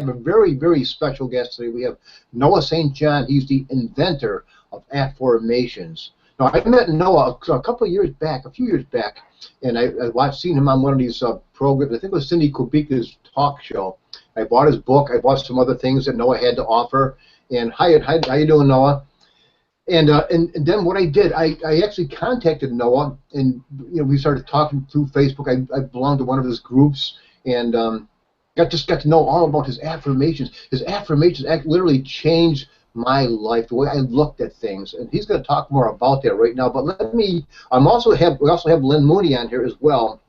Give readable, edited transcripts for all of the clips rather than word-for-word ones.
a very, very special guest today. We have Noah St. John. He's the inventor of Afformations. Now, I met Noah a few years back, and I seen him on one of these programs. I think it was Cindy Kubika's talk show. I bought his book. I bought some other things that Noah had to offer. And how you doing, Noah? And then what I did, I actually contacted Noah, and we started talking through Facebook. I belonged to one of his groups, and got to know all about his affirmations. His affirmations literally changed my life, the way I looked at things, and he's going to talk more about that right now. But we also have Len Mooney on here as well.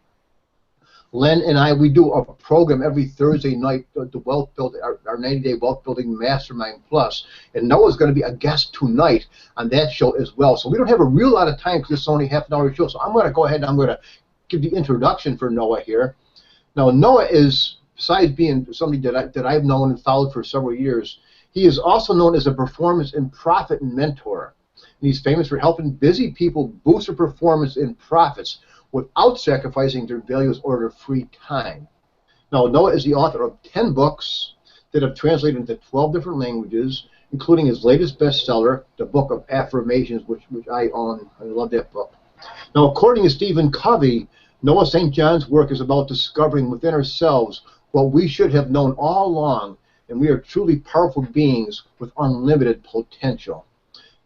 Len and we do a program every Thursday night, the Wealth Build, our 90-day Wealth Building Mastermind Plus, and Noah's going to be a guest tonight on that show as well. So we don't have a real lot of time because it's only half an hour show. So I'm going to go ahead and I'm going to give the introduction for Noah here. Now, Noah is, besides being somebody that I've known and followed for several years, he is also known as a performance and profit mentor. And he's famous for helping busy people boost their performance and profits without sacrificing their values or their free time. Now, Noah is the author of 10 books that have translated into 12 different languages, including his latest bestseller, the Book of Afformations, which I own. I love that book. Now, according to Stephen Covey, Noah St. John's work is about discovering within ourselves what we should have known all along, and we are truly powerful beings with unlimited potential.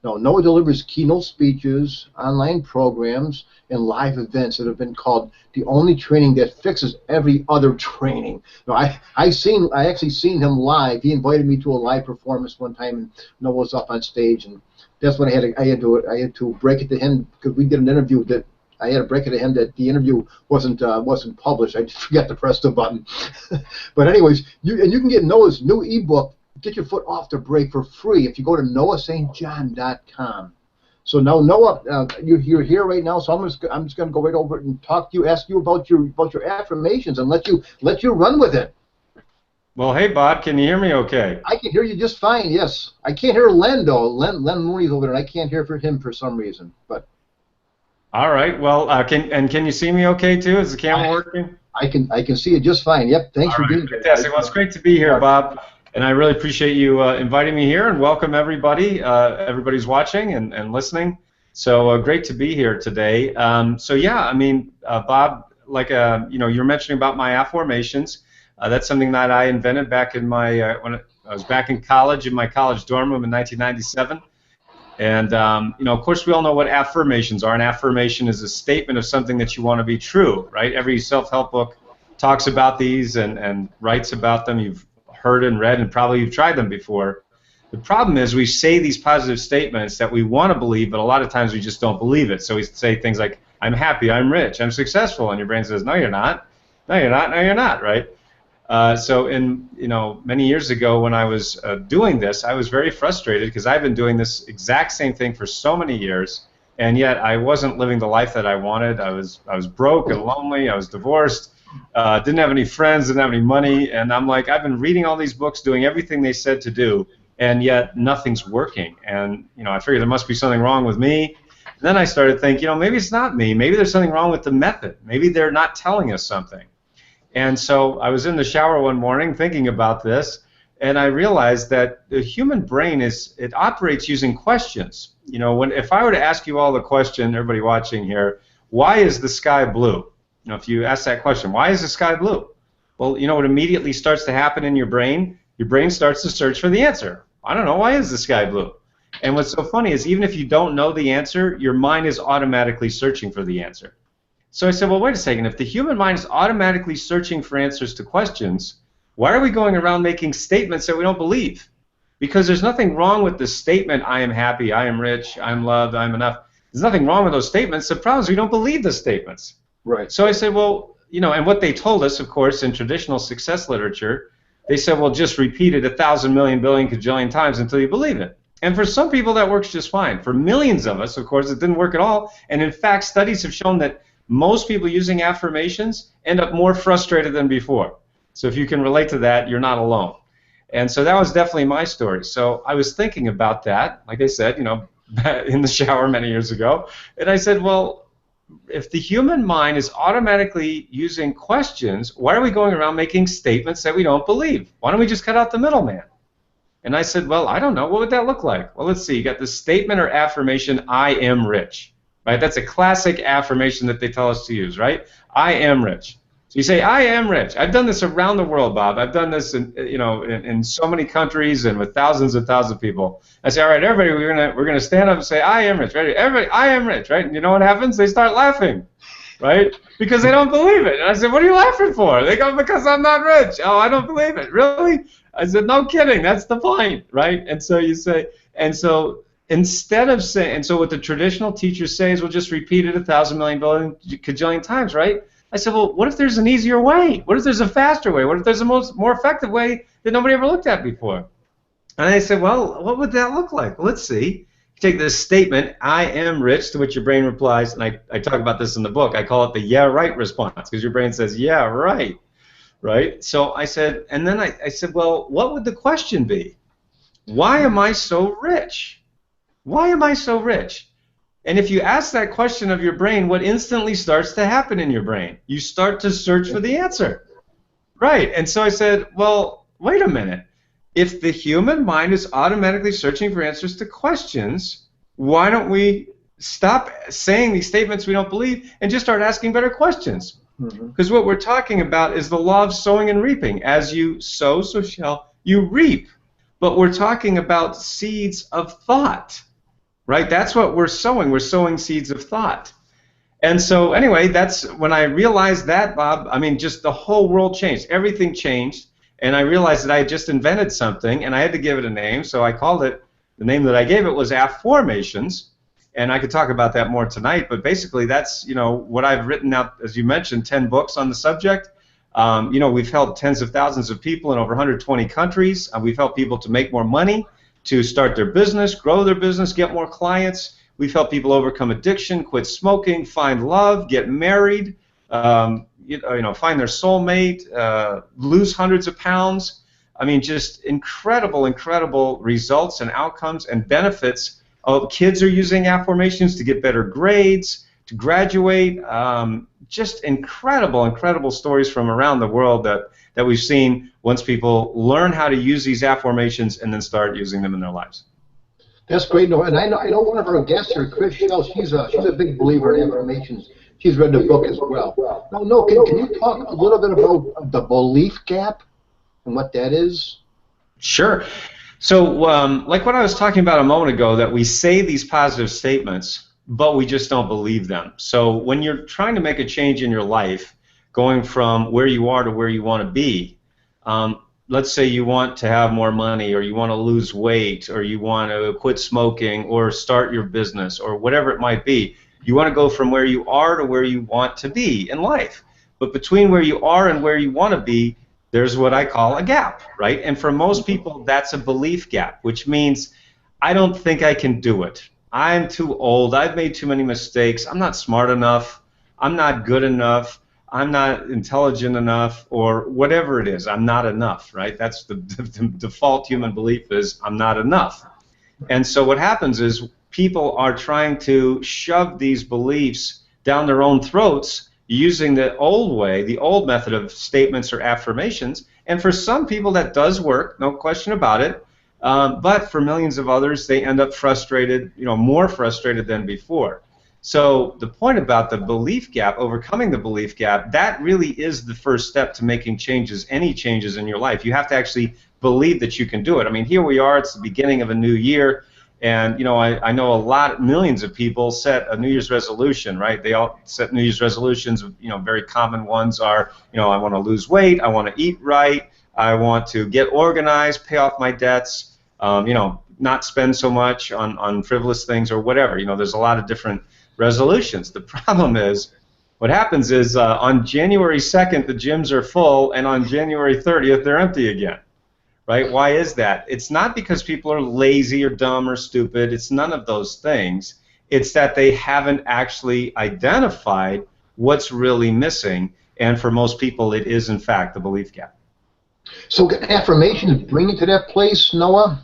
Now, Noah delivers keynote speeches, online programs, and live events that have been called the only training that fixes every other training. Now, I actually seen him live. He invited me to a live performance one time, and Noah was up on stage, and that's when I had to break it to him, because we did an interview that I had to break it to him that the interview wasn't published. I forgot to press the button. But anyways, you can get Noah's new ebook, Get Your Foot Off the Brake, for free if you go to noahstjohn.com. So now, Noah, you're here right now, so I'm just going to go right over and talk to you, ask you about your affirmations, and let you run with it. Well, hey, Bob, can you hear me okay? I can hear you just fine, yes. I can't hear Len, though. Len Mooney's over there, and I can't hear him for some reason. But all right, well, can you see me okay, too? Is the camera working? I can see it just fine, yep. Thanks for being here. Fantastic. Well, it's great to be here, Bob. And I really appreciate you inviting me here, and welcome everybody. Everybody's watching and listening. So great to be here today. So yeah, I mean, Bob, like you were mentioning about my affirmations. That's something that I invented back in my when I was back in college, in my college dorm room in 1997. And of course, we all know what affirmations are. An affirmation is a statement of something that you want to be true, right? Every self-help book talks about these and writes about them. You've heard and read, and probably you've tried them before. The problem is we say these positive statements that we want to believe, but a lot of times we just don't believe it. So we say things like, I'm happy, I'm rich, I'm successful, and your brain says, no, you're not. No, you're not. No, you're not, right? So many years ago when I was doing this, I was very frustrated because I've been doing this exact same thing for so many years, and yet I wasn't living the life that I wanted. I was broke and lonely. I was divorced. Didn't have any friends, didn't have any money, and I'm like, I've been reading all these books, doing everything they said to do, and yet nothing's working. And I figured there must be something wrong with me. And then I started thinking, maybe it's not me. Maybe there's something wrong with the method. Maybe they're not telling us something. And so I was in the shower one morning thinking about this, and I realized that the human brain it operates using questions. If I were to ask you all the question, everybody watching here, why is the sky blue? If you ask that question, why is the sky blue? Well, what immediately starts to happen in your brain? Your brain starts to search for the answer. I don't know, why is the sky blue? And what's so funny is even if you don't know the answer, your mind is automatically searching for the answer. So I said, well, wait a second. If the human mind is automatically searching for answers to questions, why are we going around making statements that we don't believe? Because there's nothing wrong with the statement, I am happy, I am rich, I'm loved, I'm enough. There's nothing wrong with those statements. The problem is we don't believe the statements. Right. So I said, well, and what they told us, of course, in traditional success literature, they said, well, just repeat it 1,000 million billion cajillion times until you believe it. And for some people, that works just fine. For millions of us, of course, it didn't work at all. And in fact, studies have shown that most people using affirmations end up more frustrated than before. So if you can relate to that, you're not alone. And so that was definitely my story. So I was thinking about that, like I said, in the shower many years ago. And I said, well, if the human mind is automatically using questions, why are we going around making statements that we don't believe? Why don't we just cut out the middleman? And I said, well, I don't know. What would that look like? Well, let's see. You got the statement or affirmation, I am rich. Right? That's a classic affirmation that they tell us to use, right? I am rich. So you say, I am rich. I've done this around the world, Bob. I've done this in so many countries and with thousands and thousands of people. I say, all right, everybody, we're gonna stand up and say, I am rich. Ready? Everybody, I am rich, right? And you know what happens? They start laughing, right? Because they don't believe it. And I said, what are you laughing for? They go, because I'm not rich. Oh, I don't believe it. Really? I said, no kidding. That's the point, right? And so you say, and so instead of saying, and so what the traditional teachers say is, we'll just repeat it 1,000 million billion cajillion times, right? I said, well, what if there's an easier way? What if there's a faster way? What if there's a more effective way that nobody ever looked at before? And I said, well, what would that look like? Well, let's see. You take this statement, I am rich, to which your brain replies, and I talk about this in the book. I call it the yeah, right response, because your brain says, yeah, right, right? So I said, and then I said, well, what would the question be? Why am I so rich? Why am I so rich? And if you ask that question of your brain, what instantly starts to happen in your brain? You start to search for the answer. Right. And so I said, well, wait a minute. If the human mind is automatically searching for answers to questions, why don't we stop saying these statements we don't believe and just start asking better questions? Because what we're talking about is the law of sowing and reaping. As you sow, so shall you reap. But we're talking about seeds of thought. Right? That's what we're sowing. We're sowing seeds of thought. And so anyway, that's when I realized that, Bob, I mean, just the whole world changed. Everything changed. And I realized that I had just invented something, and I had to give it a name. So I called it, the name that I gave it was Afformations. And I could talk about that more tonight. But basically, that's, what I've written out, as you mentioned, 10 books on the subject. We've helped tens of thousands of people in over 120 countries. We've helped people to make more money, to start their business, grow their business, get more clients. We've helped people overcome addiction, quit smoking, find love, get married, find their soulmate, lose hundreds of pounds. I mean, just incredible, incredible results and outcomes and benefits. Kids are using Afformations to get better grades, to graduate. Just incredible, incredible stories from around the world that we've seen once people learn how to use these Afformations and then start using them in their lives. That's great, Noah. And I know one of our guests here, Christi, she's a big believer in Afformations. She's read the book as well. Now, Noah, can you talk a little bit about the belief gap and what that is? Sure. So, like what I was talking about a moment ago, that we say these positive statements, but we just don't believe them. So when you're trying to make a change in your life, going from where you are to where you want to be, let's say you want to have more money, or you want to lose weight, or you want to quit smoking, or start your business, or whatever it might be. You want to go from where you are to where you want to be in life. But between where you are and where you want to be, there's what I call a gap, right? And for most people, that's a belief gap, which means I don't think I can do it. I'm too old. I've made too many mistakes. I'm not smart enough. I'm not good enough. I'm not intelligent enough, or whatever it is. I'm not enough, right? That's the default human belief, is I'm not enough. And so what happens is people are trying to shove these beliefs down their own throats using the old way, the old method of statements or affirmations. And for some people that does work, no question about it. But for millions of others, they end up frustrated, more frustrated than before. So the point about the belief gap, overcoming the belief gap, that really is the first step to making changes, any changes in your life. You have to actually believe that you can do it. I mean, here we are, it's the beginning of a new year, and I know millions of people set a New Year's resolution, right? They all set New Year's resolutions. Very common ones are, I want to lose weight, I want to eat right, I want to get organized, pay off my debts, not spend so much on frivolous things or whatever. There's a lot of different resolutions. The problem is, what happens is on January 2nd, the gyms are full, and on January 30th, they're empty again. Right? Why is that? It's not because people are lazy or dumb or stupid. It's none of those things. It's that they haven't actually identified what's really missing, and for most people, it is, in fact, the belief gap. So can affirmations bring you to that place, Noah?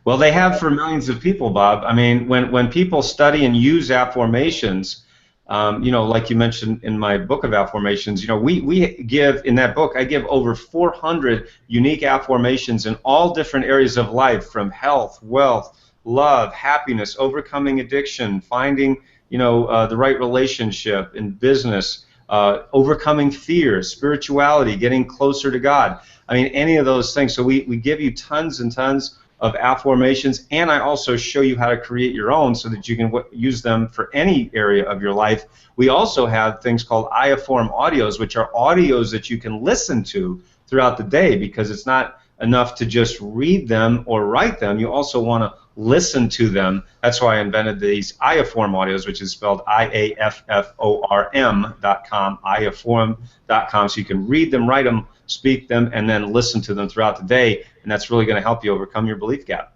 Well, they have for millions of people, Bob. I mean, when people study and use Afformations, Like you mentioned in my book of Afformations, we give, in that book, I give over 400 unique affirmations in all different areas of life, from health, wealth, love, happiness, overcoming addiction, finding, the right relationship in business, overcoming fear, spirituality, getting closer to God. I mean, any of those things. So we give you tons and tons of affirmations, and I also show you how to create your own so that you can use them for any area of your life. We also have things called I-Afform audios, which are audios that you can listen to throughout the day, because it's not enough to just read them or write them. You also want to listen to them. That's why I invented these I-Afform audios, which is spelled IAFFORM.com, IAFform.com, so you can read them, write them, speak them, and then listen to them throughout the day, and that's really going to help you overcome your belief gap.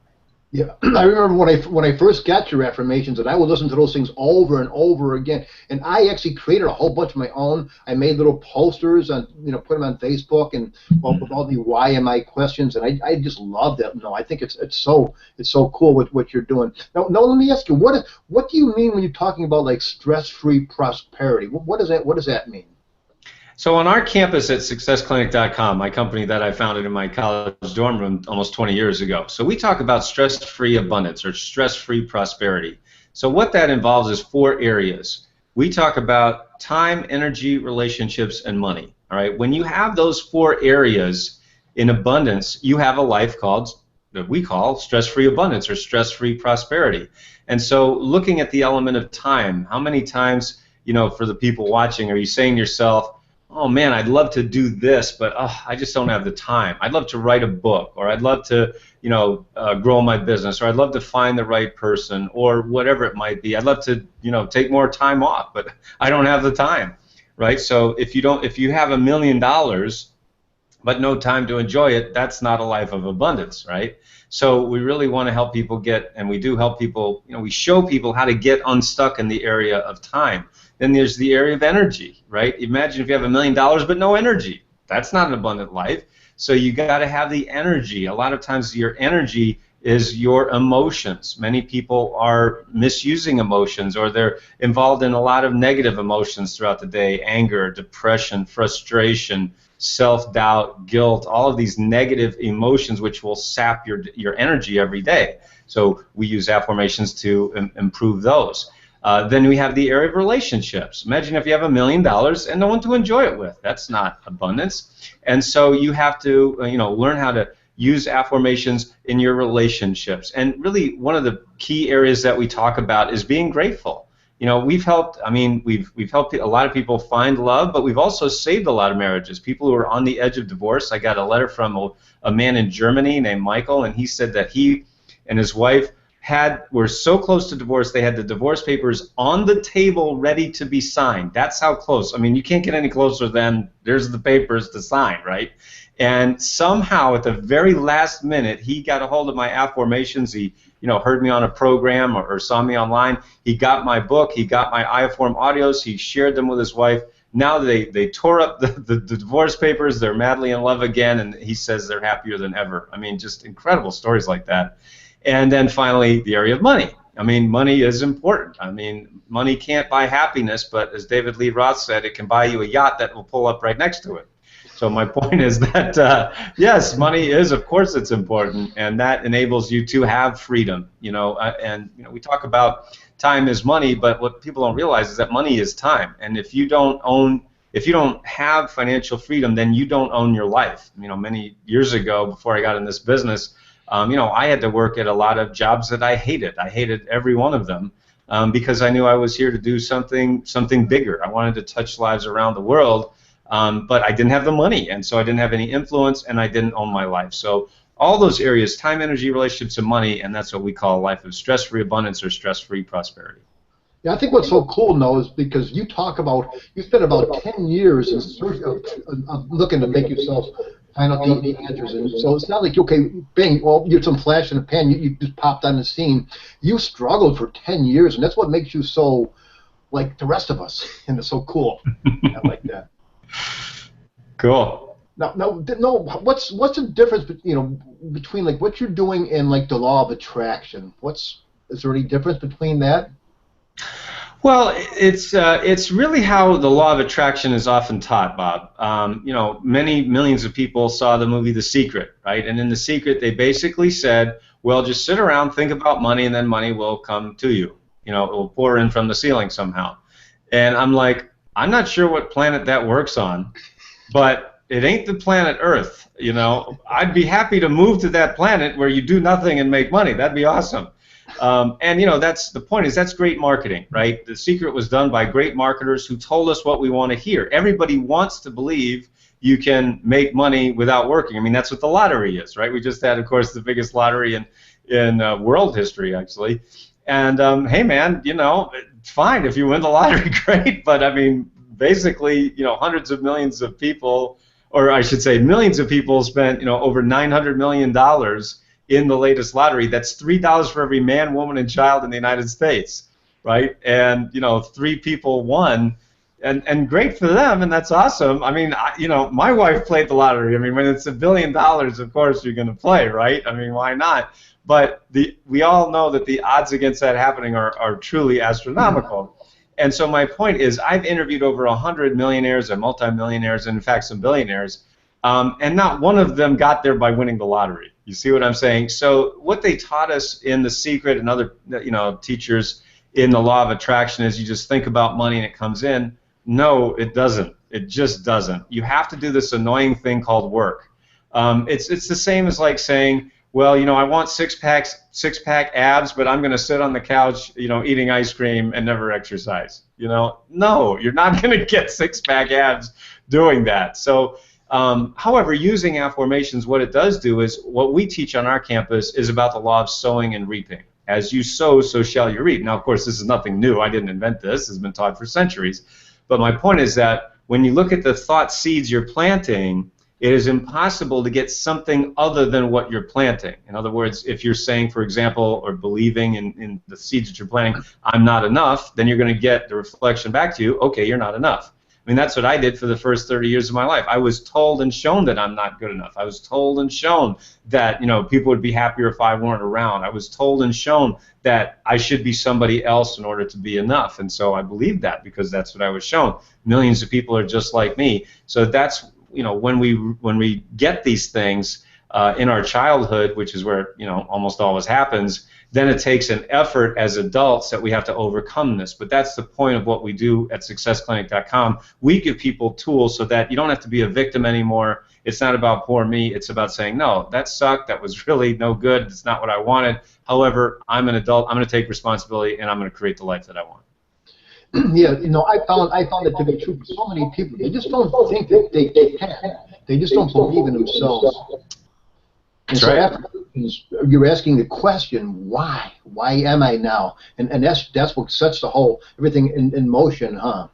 Yeah, I remember when I first got your affirmations, and I would listen to those things over and over again. And I actually created a whole bunch of my own. I made little posters and put them on Facebook, and with all the why am I questions. And I just love that. No, I think it's so cool with what you're doing. Now, let me ask you, what do you mean when you're talking about like stress-free prosperity? What does that mean? So on our campus at SuccessClinic.com, my company that I founded in my college dorm room almost 20 years ago, so we talk about stress-free abundance or stress-free prosperity. So what that involves is 4 areas. We talk about time, energy, relationships, and money. All right. When you have those 4 areas in abundance, you have a life that we call stress-free abundance or stress-free prosperity. And so looking at the element of time, how many times, for the people watching, are you saying to yourself, oh man, I'd love to do this, but I just don't have the time. I'd love to write a book, or I'd love to, grow my business, or I'd love to find the right person, or whatever it might be. I'd love to, take more time off, but I don't have the time, right? So if you have $1 million, but no time to enjoy it, that's not a life of abundance, right? So we really want to help people and we do help people, we show people how to get unstuck in the area of time. Then there's the area of energy, right? Imagine if you have $1 million but no energy. That's not an abundant life. So you got to have the energy. A lot of times your energy is your emotions. Many people are misusing emotions, or they're involved in a lot of negative emotions throughout the day: anger, depression, frustration, self-doubt, guilt, all of these negative emotions which will sap your energy every day. So we use affirmations to improve those. Then we have the area of relationships. Imagine if you have $1 million and no one to enjoy it with. That's not abundance. And so you have to learn how to use affirmations in your relationships. And really one of the key areas that we talk about is being grateful. We've helped a lot of people find love, but we've also saved a lot of marriages. People who are on the edge of divorce. I got a letter from a man in Germany named Mycle, and he said that he and his wife were so close to divorce, they had the divorce papers on the table ready to be signed. That's how close. I mean, you can't get any closer than there's the papers to sign, right? And somehow at the very last minute, he got a hold of my affirmations. He heard me on a program or saw me online. He got my book. He got my I-Afform audios. He shared them with his wife. Now they tore up the divorce papers. They're madly in love again, and he says they're happier than ever. I mean, just incredible stories like that. And then finally, the area of money. I mean, money is important. I mean, money can't buy happiness, but as David Lee Roth said, it can buy you a yacht that will pull up right next to it. So my point is that, yes, money is, of course, it's important, and that enables you to have freedom. And we talk about time is money, but what people don't realize is that money is time. And if you don't have financial freedom, then you don't own your life. Many years ago, before I got in this business, I had to work at a lot of jobs that I hated. I hated every one of them because I knew I was here to do something bigger. I wanted to touch lives around the world, but I didn't have the money, and so I didn't have any influence, and I didn't own my life. So all those areas, time, energy, relationships, and money, and that's what we call a life of stress-free abundance or stress-free prosperity. Yeah, I think what's so cool now is because you spent about 10 years in search of looking to make yourself find out the answers. And so it's not like, okay, bang, well, you had some flash in a pan, you just popped on the scene. You struggled for 10 years, and that's what makes you so like the rest of us, and it's so cool. I like that. Cool. Now, what's the difference between like what you're doing and like the law of attraction? Is there any difference between that? Well, it's really how the law of attraction is often taught, Bob. You know, many millions of people saw the movie The Secret, right? And in The Secret, they basically said, well, just sit around, think about money, and then money will come to you. You know, it will pour in from the ceiling somehow. And I'm like, I'm not sure what planet that works on, but it ain't the planet Earth. You know, I'd be happy to move to that planet where you do nothing and make money. That'd be awesome. And you know, that's the point. Is that's great marketing, right? The Secret was done by great marketers who told us what we want to hear. Everybody wants to believe you can make money without working. I mean, that's what the lottery is, right? We just had, of course, the biggest lottery in world history, actually. And hey, man, you know, it's fine if you win the lottery, great. But I mean, basically, you know, hundreds of millions of people, or I should say, millions of people spent, you know, over $900 million in the latest lottery. That's $3 for every man, woman, and child in the United States, right? And you know, 3 people won, and great for them, and that's awesome. I mean, you know, my wife played the lottery. I mean, when it's $1 billion, of course you're going to play, right? I mean, why not? But we all know that the odds against that happening are truly astronomical. And so my point is, I've interviewed over 100 millionaires and multimillionaires, and in fact some billionaires, and not one of them got there by winning the lottery. You see what I'm saying? So what they taught us in The Secret and other, you know, teachers in the law of attraction is you just think about money and it comes in. No, it doesn't. It just doesn't. You have to do this annoying thing called work. It's the same as like saying, well, you know, I want six-pack abs, but I'm going to sit on the couch, you know, eating ice cream and never exercise. You know, no, you're not going to get six-pack abs doing that. So, however, using Afformations, what it does do is what we teach on our campus is about the law of sowing and reaping. As you sow, so shall you reap. Now, of course, this is nothing new. I didn't invent this. This has been taught for centuries. But my point is that when you look at the thought seeds you're planting, it is impossible to get something other than what you're planting. In other words, if you're saying, for example, or believing in the seeds that you're planting, I'm not enough, then you're going to get the reflection back to you, okay, you're not enough. I mean, that's what I did for the first 30 years of my life. I was told and shown that I'm not good enough. I was told and shown that, you know, people would be happier if I weren't around. I was told and shown that I should be somebody else in order to be enough. And so I believed that because that's what I was shown. Millions of people are just like me. So that's, you know, when we get these things in our childhood, which is where, you know, almost always happens, then it takes an effort as adults that we have to overcome this. But that's the point of what we do at successclinic.com. We give people tools so that you don't have to be a victim anymore. It's not about poor me. It's about saying, no, that sucked. That was really no good. It's not what I wanted. However, I'm an adult. I'm going to take responsibility, and I'm going to create the life that I want. Yeah, you know, I found it to be true for so many people. They just don't think that they can. They just don't believe in themselves. And so after you're asking the question, why? Why am I now? And that's what sets the whole everything in motion, huh?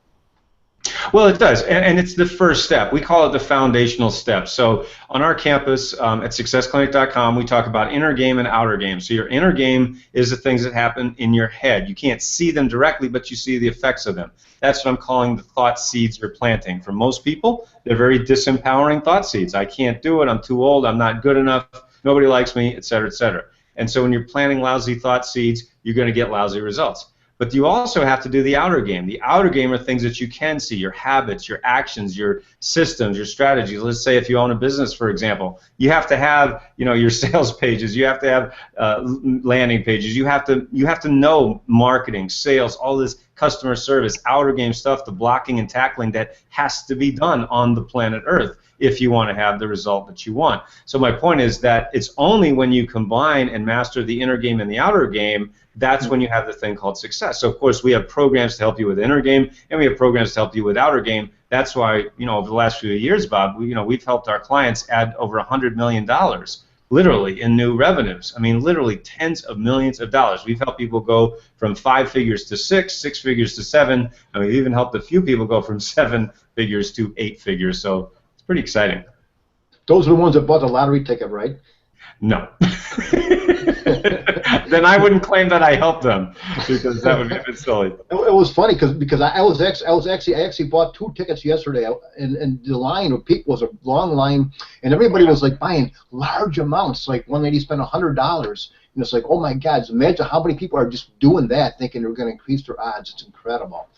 Well, it does, and it's the first step. We call it the foundational step. So on our campus at successclinic.com, we talk about inner game and outer game. So your inner game is the things that happen in your head. You can't see them directly, but you see the effects of them. That's what I'm calling the thought seeds you're planting. For most people, they're very disempowering thought seeds. I can't do it. I'm too old. I'm not good enough. Nobody likes me, et cetera, et cetera. And so when you're planting lousy thought seeds, you're going to get lousy results. But you also have to do the outer game. The outer game are things that you can see, your habits, your actions, your systems, your strategies. Let's say if you own a business, for example, you have to have, you know, your sales pages. You have to have landing pages. You have to know marketing, sales, all this customer service, outer game stuff, the blocking and tackling that has to be done on the planet Earth if you want to have the result that you want. So my point is that it's only when you combine and master the inner game and the outer game, that's when you have the thing called success. So of course we have programs to help you with inner game, and we have programs to help you with outer game. That's why, you know, over the last few years, Bob, we've helped our clients add over $100 million, literally, in new revenues. I mean, literally tens of millions of dollars. We've helped people go from 5 figures to 6, 6 figures to 7, and we've even helped a few people go from 7 figures to 8 figures. So it's pretty exciting. Those are the ones that bought the lottery ticket, right? No. Then I wouldn't claim that I helped them, because that would be a bit silly. It was funny because I actually bought 2 tickets yesterday, and the line of people was a long line, and everybody was like buying large amounts. Like one lady spent $100, and it's like, oh my God! So imagine how many people are just doing that, thinking they're going to increase their odds. It's incredible.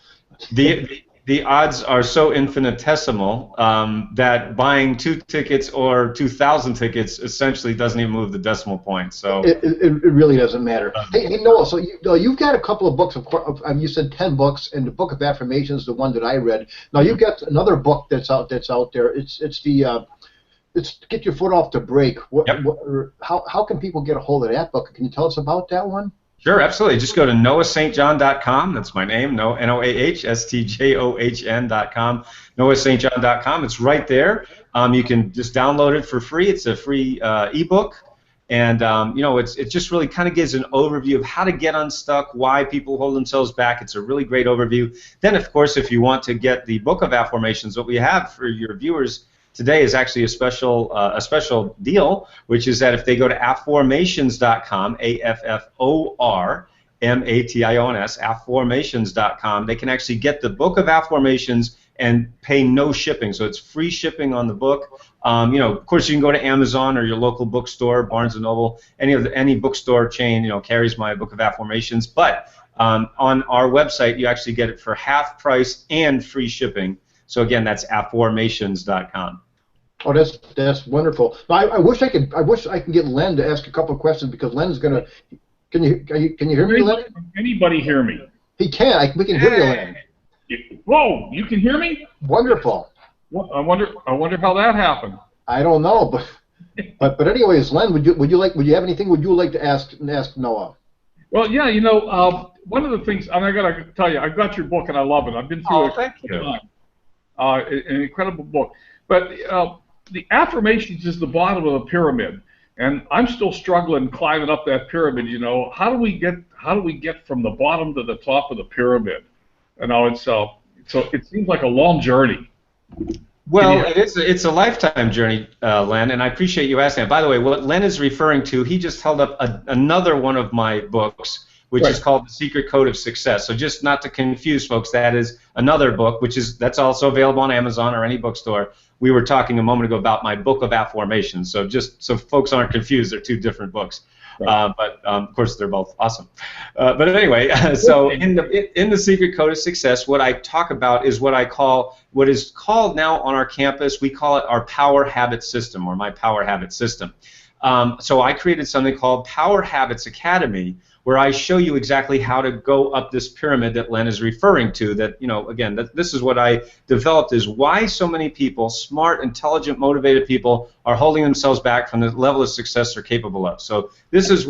The odds are so infinitesimal that buying 2 tickets or 2,000 tickets essentially doesn't even move the decimal point. So it really doesn't matter. Hey, Noah, so you've got a couple of books. Of course, you said 10 books, and the Book of Affirmations, the one that I read. Now you've got another book that's out there. It's Get Your Foot Off the Brake. How can people get a hold of that book? Can you tell us about that one? Sure, absolutely. Just go to noahstjohn.com. That's my name, NOAHSTJOHN.com, noahstjohn.com. It's right there. You can just download it for free. It's a free ebook, and it just really kind of gives an overview of how to get unstuck, why people hold themselves back. It's a really great overview. Then, of course, if you want to get the Book of Affirmations, what we have for your viewers today is actually a special deal, which is that if they go to Afformations.com, AFFORMATIONS, Afformations.com, they can actually get the Book of Affirmations and pay no shipping. So it's free shipping on the book. Of course, you can go to Amazon or your local bookstore, Barnes & Noble, any bookstore chain, carries my Book of Affirmations. But on our website, you actually get it for half price and free shipping. So again, that's Afformations.com. Oh, that's wonderful. Now, I wish I can get Len to ask a couple of questions, because Len's gonna. Can you hear me, Len? Anybody hear me? He can. We can hear you, Len. Whoa! You can hear me? Wonderful. Well, I wonder how that happened. I don't know, but anyways, Len, would you have anything? Would you like to ask Noah? Well, yeah. One of the things, and I gotta tell you, I got your book and I love it. I've been through it. Thank you. An incredible book, but the Affirmations is the bottom of the pyramid, and I'm still struggling climbing up that pyramid. How do we get from the bottom to the top of the pyramid? So it seems like a long journey. Well, it's a lifetime journey, Len, and I appreciate you asking that. By the way, what Len is referring to, he just held up another one of my books, which is called The Secret Code of Success. So just not to confuse folks, that is another book, that's also available on Amazon or any bookstore. We were talking a moment ago about my Book of Afformations, so just so folks aren't confused, they're 2 different books. Right. But of course, they're both awesome. But anyway, so in the Secret Code of Success, what I talk about is what is called now on our campus, we call it our Power Habit System, or my Power Habit System. So I created something called Power Habits Academy, where I show you exactly how to go up this pyramid that Len is referring to. That, again, this is what I developed, is why so many people, smart, intelligent, motivated people, are holding themselves back from the level of success they're capable of. So this is,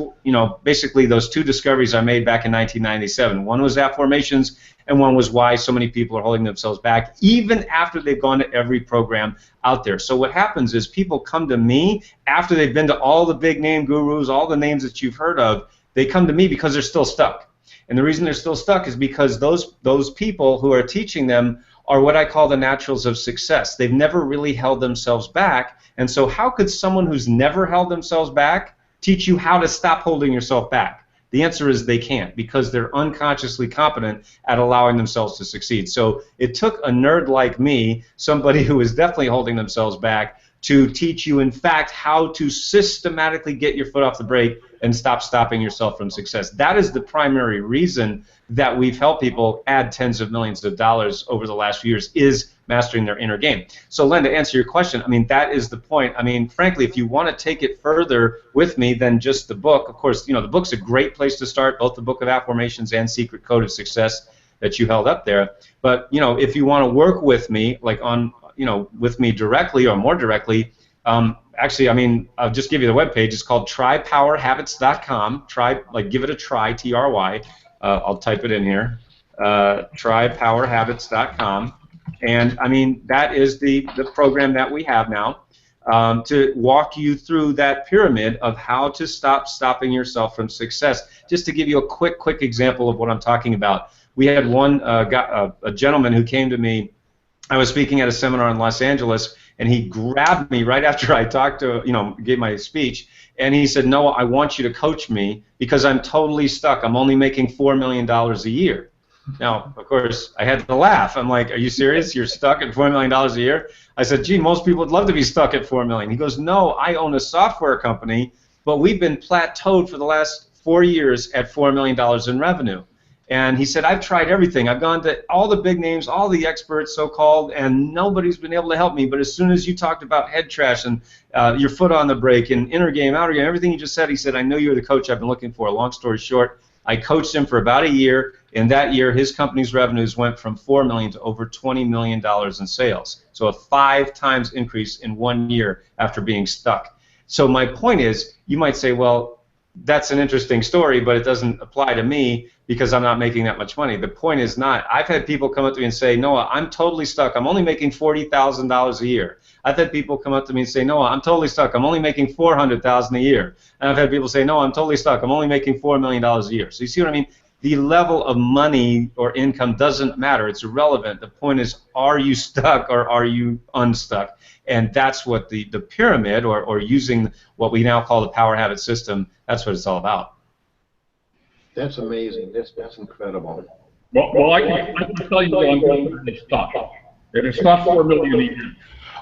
basically those 2 discoveries I made back in 1997. One was Afformations, and one was why so many people are holding themselves back, even after they've gone to every program out there. So what happens is people come to me after they've been to all the big name gurus, all the names that you've heard of. They come to me because they're still stuck. And the reason they're still stuck is because those people who are teaching them are what I call the naturals of success. They've never really held themselves back. And so how could someone who's never held themselves back teach you how to stop holding yourself back? The answer is they can't, because they're unconsciously competent at allowing themselves to succeed. So it took a nerd like me, somebody who is definitely holding themselves back, to teach you, in fact, how to systematically get your foot off the brake and stop stopping yourself from success. That is the primary reason that we've helped people add tens of millions of dollars over the last few years, is mastering their inner game. So, Len, to answer your question, that is the point. Frankly, if you want to take it further with me than just the book, of course, the book's a great place to start, both the Book of Affirmations and Secret Code of Success that you held up there. But, if you want to work with me, with me directly or more directly, actually, I'll just give you the webpage. It's called trypowerhabits.com. Give it a try, T-R-Y. I'll type it in here. Trypowerhabits.com. And, that is the program that we have now to walk you through that pyramid of how to stop stopping yourself from success. Just to give you a quick example of what I'm talking about. We had a gentleman who came to me. I was speaking at a seminar in Los Angeles, and he grabbed me right after I talked to, gave my speech, and he said, Noah, I want you to coach me because I'm totally stuck. I'm only making $4 million a year. Now, of course, I had to laugh. I'm like, are you serious? You're stuck at $4 million a year? I said, gee, most people would love to be stuck at $4 million. He goes, no, I own a software company, but we've been plateaued for the last 4 years at $4 million in revenue. And he said, I've tried everything. I've gone to all the big names, all the experts, so-called, and nobody's been able to help me. But as soon as you talked about head trash and your foot on the brake and inner game, outer game, everything you just said, he said, I know you're the coach I've been looking for. Long story short, I coached him for about a year. In that year, his company's revenues went from $4 million to over $20 million in sales. So a 5 times increase in 1 year after being stuck. So my point is, you might say, well, that's an interesting story, but it doesn't apply to me because I'm not making that much money. The point is not. I've had people come up to me and say, Noah, I'm totally stuck. I'm only making $40,000 a year. I've had people come up to me and say, Noah, I'm totally stuck. I'm only making $400,000 a year. And I've had people say, no, I'm totally stuck. I'm only making $4 million a year. So you see what I mean? The level of money or income doesn't matter. It's irrelevant. The point is, are you stuck or are you unstuck? And that's what the pyramid, or using what we now call the power habit system, that's what it's all about. That's amazing. That's incredible. Well, I can tell you that I'm going to be stuck. And it's not $4 million a year.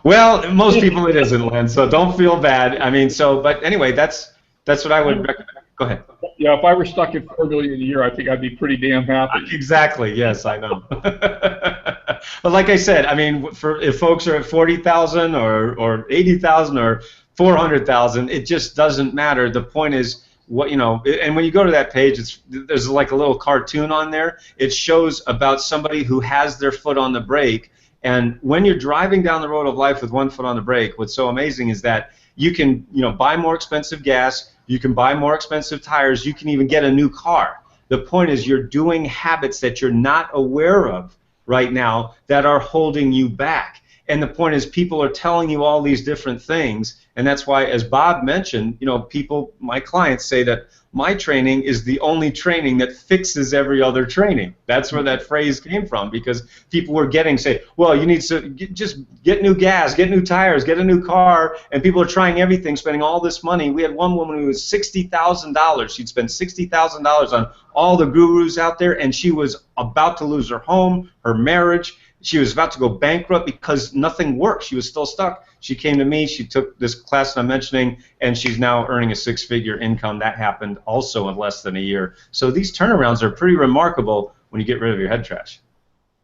Well, most people it isn't, Len, so don't feel bad. I mean, but anyway, that's what I would recommend. Go ahead. Yeah, if I were stuck at $4 million a year, I think I'd be pretty damn happy. Exactly. Yes, I know. But like I said, I mean, if folks are at 40,000 or 80,000 or 400,000, it just doesn't matter. The point is, and when you go to that page, there's like a little cartoon on there. It shows about somebody who has their foot on the brake. And when you're driving down the road of life with one foot on the brake, what's so amazing is that you can, buy more expensive gas. You can buy more expensive tires. You can even get a new car. The point is, you're doing habits that you're not aware of right now that are holding you back. And the point is, people are telling you all these different things, and that's why, as Bob mentioned, people, my clients say that my training is the only training that fixes every other training. That's where that phrase came from, because people were say, well, you need to just get new gas, get new tires, get a new car, and people are trying everything, spending all this money. We had one woman who was $60,000. She'd spent $60,000 on all the gurus out there, and she was about to lose her home, her marriage. She was about to go bankrupt because nothing worked. She was still stuck. She came to me. She took this class I'm mentioning, and she's now earning a 6-figure income. That happened also in less than a year. So these turnarounds are pretty remarkable when you get rid of your head trash.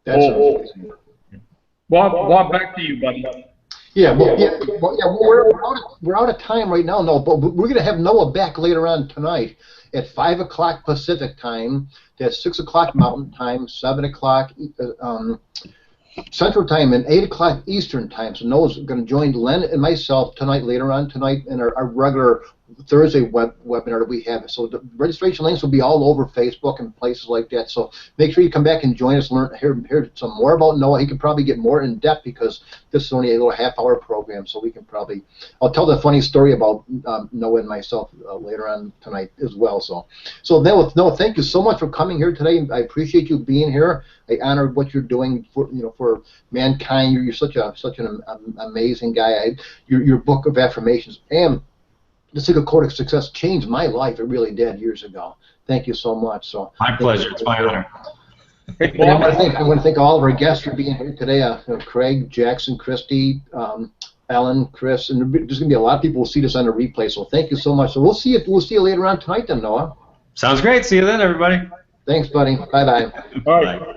That's amazing. Bob, back to you, buddy. Yeah, we're out of time right now, Noah, but we're going to have Noah back later on tonight at 5 o'clock Pacific time. That's 6 o'clock Mountain time, 7 o'clock Central time, and 8 o'clock Eastern time. So Noah's going to join Len and myself later on tonight in our regular Thursday webinar that we have. So the registration links will be all over Facebook and places like that. So make sure you come back and join us, hear some more about Noah. He can probably get more in depth because this is only a little half-hour program. So we can probably, I'll tell the funny story about Noah and myself later on tonight as well. So Noah, thank you so much for coming here today. I appreciate you being here. I honor what you're doing for mankind. You're such an amazing guy. Your book of affirmations and the Secret Code of Success changed my life. It really did years ago. Thank you so much. So my pleasure. It's my honor. I want to thank all of our guests for being here today. Craig, Jackson, Christi, Alan, Chris, and there's going to be a lot of people who see this on the replay. So thank you so much. So we'll see you later on tonight then, Noah. Sounds great. See you then, everybody. Thanks, buddy. Bye-bye. All right.